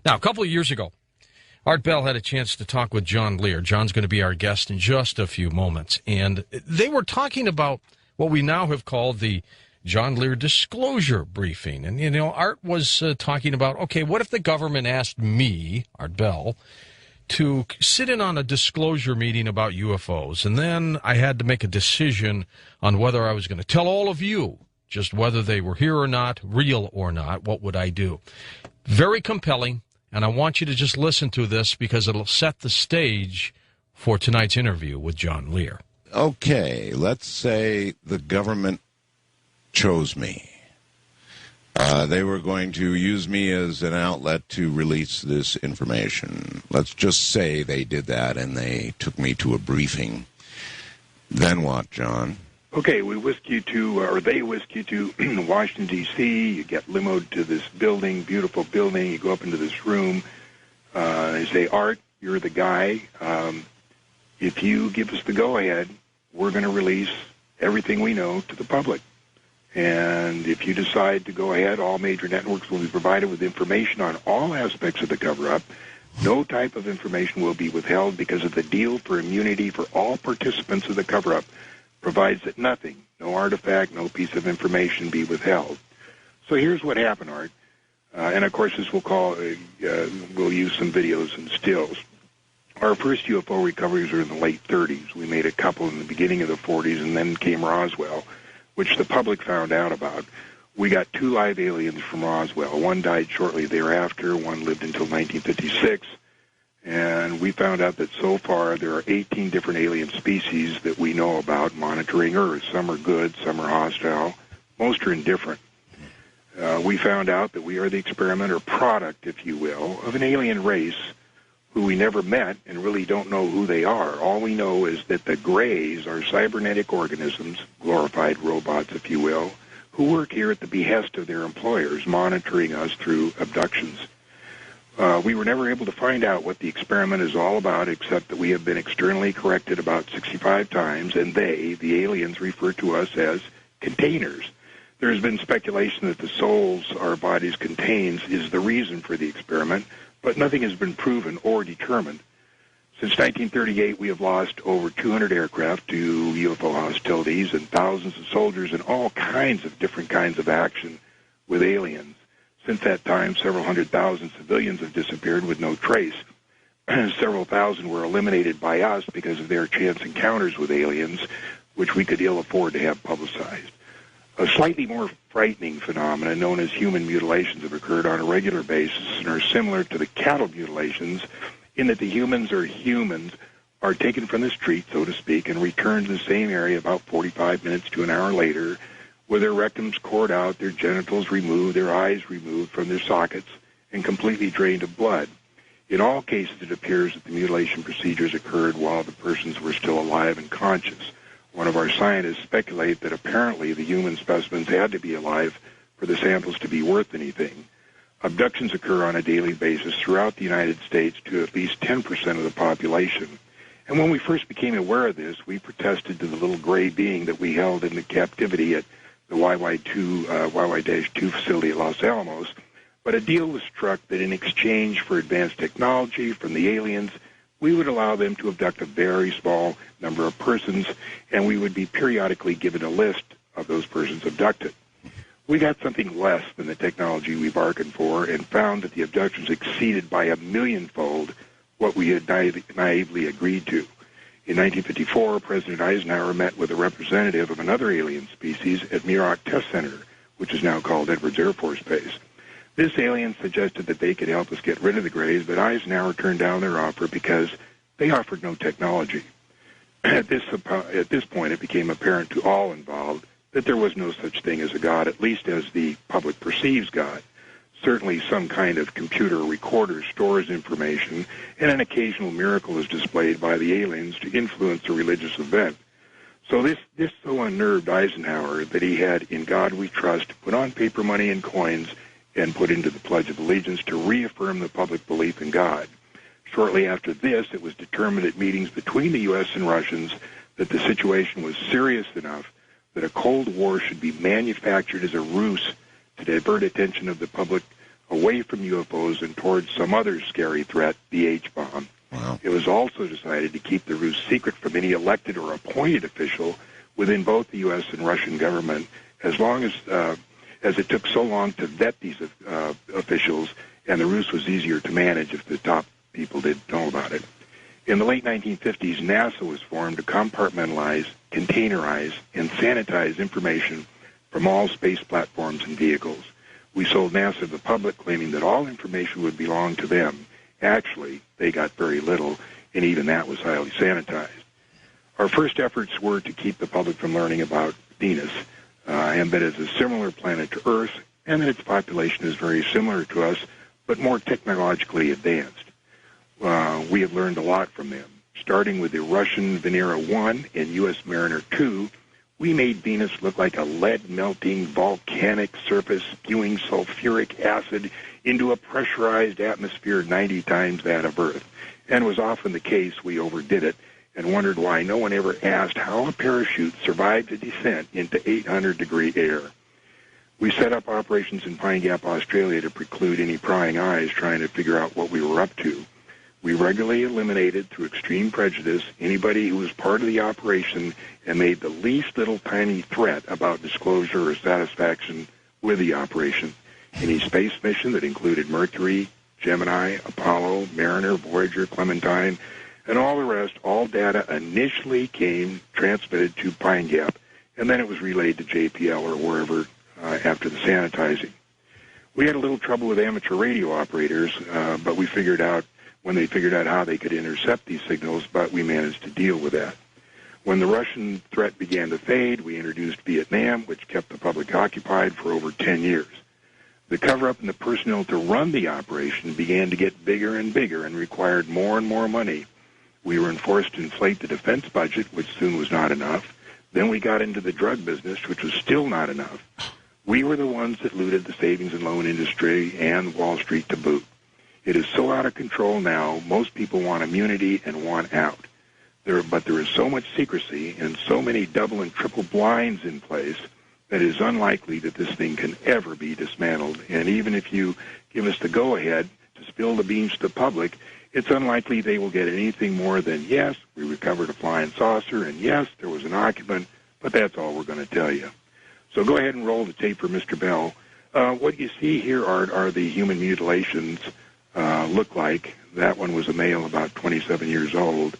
Now, a couple of years ago, Art Bell had a chance to talk with John Lear. John's going to be our guest in just a few moments. And they were talking about what we now have called the John Lear disclosure briefing. And, Art was talking about, okay, what if the government asked me, Art Bell, to sit in on a disclosure meeting about UFOs? And then I had to make a decision on whether I was going to tell all of you just whether they were here or not, real or not. What would I do? Very compelling. And I want you to just listen to this because it'll set the stage for tonight's interview with John Lear. Okay, let's say the government chose me. They were going to use me as an outlet to release this information. Let's just say they did that and they took me to a briefing. Then what, John? Okay, we whisk you to, or they whisk you to Washington, D.C. You get limoed to this building, beautiful building. You go up into this room. They say, Art, you're the guy. If you give us the go-ahead, we're going to release everything we know to the public. And if you decide to go ahead, all major networks will be provided with information on all aspects of the cover-up. No type of information will be withheld because of the deal for immunity for all participants of the cover-up provides that nothing, no artifact, no piece of information be withheld. So here's what happened, Art. And, of course, this we'll use some videos and stills. Our first UFO recoveries were in the late 30s. We made a couple in the beginning of the 40s, and then came Roswell, which the public found out about. We got 2 live aliens from Roswell. One died shortly thereafter. One lived until 1956. And we found out that so far there are 18 different alien species that we know about monitoring Earth. Some are good, some are hostile. Most are indifferent. We found out that we are the experiment or product, if you will, of an alien race who we never met and really don't know who they are. All we know is that the Greys are cybernetic organisms, glorified robots, if you will, who work here at the behest of their employers, monitoring us through abductions. We were never able to find out what the experiment is all about, except that we have been externally corrected about 65 times, and they, the aliens, refer to us as containers. There has been speculation that the souls our bodies contains is the reason for the experiment, but nothing has been proven or determined. Since 1938, we have lost over 200 aircraft to UFO hostilities and thousands of soldiers in all kinds of different kinds of action with aliens. Since that time, several 100,000 civilians have disappeared with no trace. Several thousand were eliminated by us because of their chance encounters with aliens, which we could ill afford to have publicized. A slightly more frightening phenomenon known as human mutilations have occurred on a regular basis and are similar to the cattle mutilations in that the humans are taken from the street, so to speak, and returned to the same area about 45 minutes to an hour later, with their rectums cored out, their genitals removed, their eyes removed from their sockets, and completely drained of blood. In all cases, it appears that the mutilation procedures occurred while the persons were still alive and conscious. One of our scientists speculated that apparently the human specimens had to be alive for the samples to be worth anything. Abductions occur on a daily basis throughout the United States to at least 10% of the population. And when we first became aware of this, we protested to the little gray being that we held in the captivity at the YY-2 facility at Los Alamos, but a deal was struck that in exchange for advanced technology from the aliens, we would allow them to abduct a very small number of persons, and we would be periodically given a list of those persons abducted. We got something less than the technology we bargained for and found that the abductions exceeded by 1,000,000-fold what we had naively agreed to. In 1954, President Eisenhower met with a representative of another alien species at Muroc Test Center, which is now called Edwards Air Force Base. This alien suggested that they could help us get rid of the Greys, but Eisenhower turned down their offer because they offered no technology. At this point, it became apparent to all involved that there was no such thing as a God, at least as the public perceives God. Certainly some kind of computer recorder stores information, and an occasional miracle is displayed by the aliens to influence a religious event. So this so unnerved Eisenhower that he had In God We Trust put on paper money and coins and put into the Pledge of Allegiance to reaffirm the public belief in God. Shortly after this, it was determined at meetings between the U.S. and Russians that the situation was serious enough that a Cold War should be manufactured as a ruse to divert attention of the public away from UFOs and towards some other scary threat, the H-bomb. Wow. It was also decided to keep the ruse secret from any elected or appointed official within both the U.S. and Russian government, as long as it took so long to vet these officials, and the ruse was easier to manage if the top people didn't know about it. In the late 1950s, NASA was formed to compartmentalize, containerize, and sanitize information from all space platforms and vehicles. We sold NASA to the public, claiming that all information would belong to them. Actually, they got very little, and even that was highly sanitized. Our first efforts were to keep the public from learning about Venus, and that it's a similar planet to Earth, and that its population is very similar to us, but more technologically advanced. We have learned a lot from them. Starting with the Russian Venera 1 and U.S. Mariner 2, we made Venus look like a lead-melting volcanic surface spewing sulfuric acid into a pressurized atmosphere 90 times that of Earth. And was often the case we overdid it and wondered why no one ever asked how a parachute survived a descent into 800-degree air. We set up operations in Pine Gap, Australia to preclude any prying eyes trying to figure out what we were up to. We regularly eliminated, through extreme prejudice, anybody who was part of the operation and made the least little tiny threat about disclosure or satisfaction with the operation. Any space mission that included Mercury, Gemini, Apollo, Mariner, Voyager, Clementine, and all the rest, all data initially came transmitted to Pine Gap, and then it was relayed to JPL or wherever after the sanitizing. We had a little trouble with amateur radio operators, but we figured out when they figured out how they could intercept these signals, but we managed to deal with that. When the Russian threat began to fade, we introduced Vietnam, which kept the public occupied for over 10 years. The cover-up and the personnel to run the operation began to get bigger and bigger and required more and more money. We were enforced to inflate the defense budget, which soon was not enough. Then we got into the drug business, which was still not enough. We were the ones that looted the savings and loan industry and Wall Street to boot. It is so out of control now, most people want immunity and want out. But there is so much secrecy and so many double and triple blinds in place that it is unlikely that this thing can ever be dismantled. And even if you give us the go-ahead to spill the beans to the public, it's unlikely they will get anything more than, yes, we recovered a flying saucer, and yes, there was an occupant, but that's all we're going to tell you. So go ahead and roll the tape for Mr. Bell. What you see here are the human mutilations look like. That one was a male about 27 years old.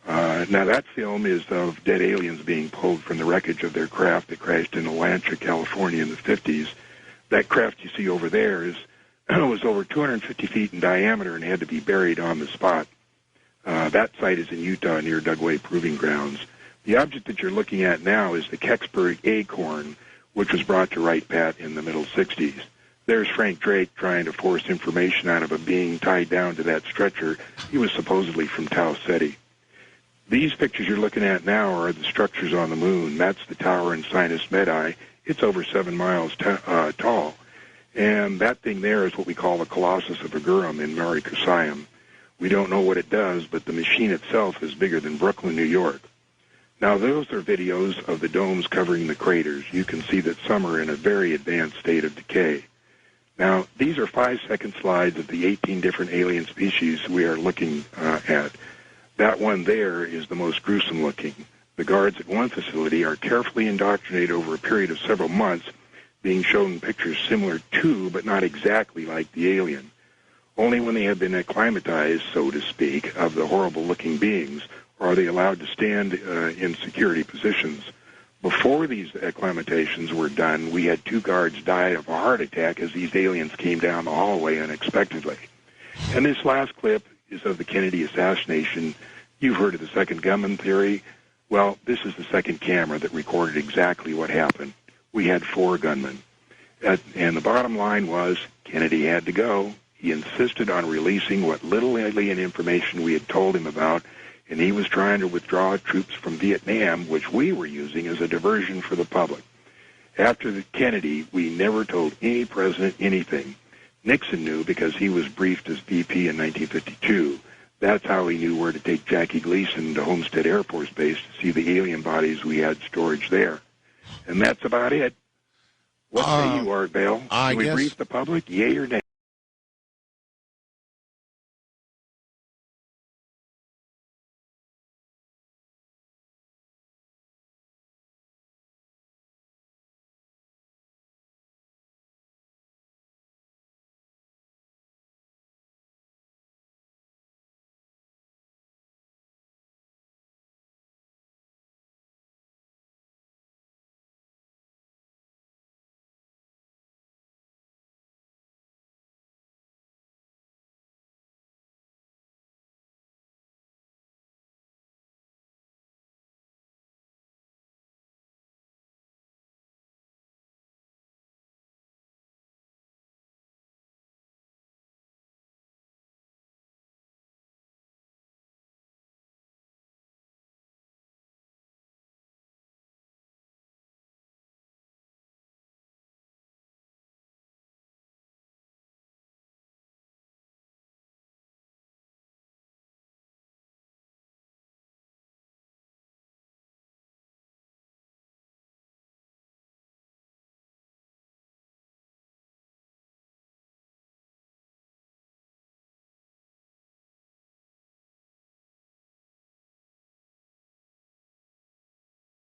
Now, that film is of dead aliens being pulled from the wreckage of their craft that crashed in Atlanta, California in the 50s. That craft you see over there was over 250 feet in diameter and had to be buried on the spot. That site is in Utah near Dugway Proving Grounds. The object that you're looking at now is the Kecksburg Acorn, which was brought to Wright Pat in the middle 60s. There's Frank Drake trying to force information out of a being tied down to that stretcher. He was supposedly from Tau Ceti. These pictures you're looking at now are the structures on the moon. That's the tower in Sinus Medai. It's over 7 miles tall. And that thing there is what we call the Colossus of Agurum in Mare Crisium. We don't know what it does, but the machine itself is bigger than Brooklyn, New York. Now, those are videos of the domes covering the craters. You can see that some are in a very advanced state of decay. Now, these are 5-second slides of the 18 different alien species we are looking at. That one there is the most gruesome looking. The guards at one facility are carefully indoctrinated over a period of several months, being shown pictures similar to, but not exactly like the alien. Only when they have been acclimatized, so to speak, of the horrible-looking beings are they allowed to stand in security positions. Before these acclimatations were done, we had 2 guards die of a heart attack as these aliens came down the hallway unexpectedly. And this last clip is of the Kennedy assassination. You've heard of the second gunman theory. Well, this is the second camera that recorded exactly what happened. We had 4 gunmen. And the bottom line was Kennedy had to go. He insisted on releasing what little alien information we had told him about, and he was trying to withdraw troops from Vietnam, which we were using as a diversion for the public. After the Kennedy, we never told any president anything. Nixon knew because he was briefed as VP in 1952. That's how he knew where to take Jackie Gleason to Homestead Air Force Base to see the alien bodies we had storage there. And that's about it. What say you, Art Bell? Can we brief the public, yay or nay?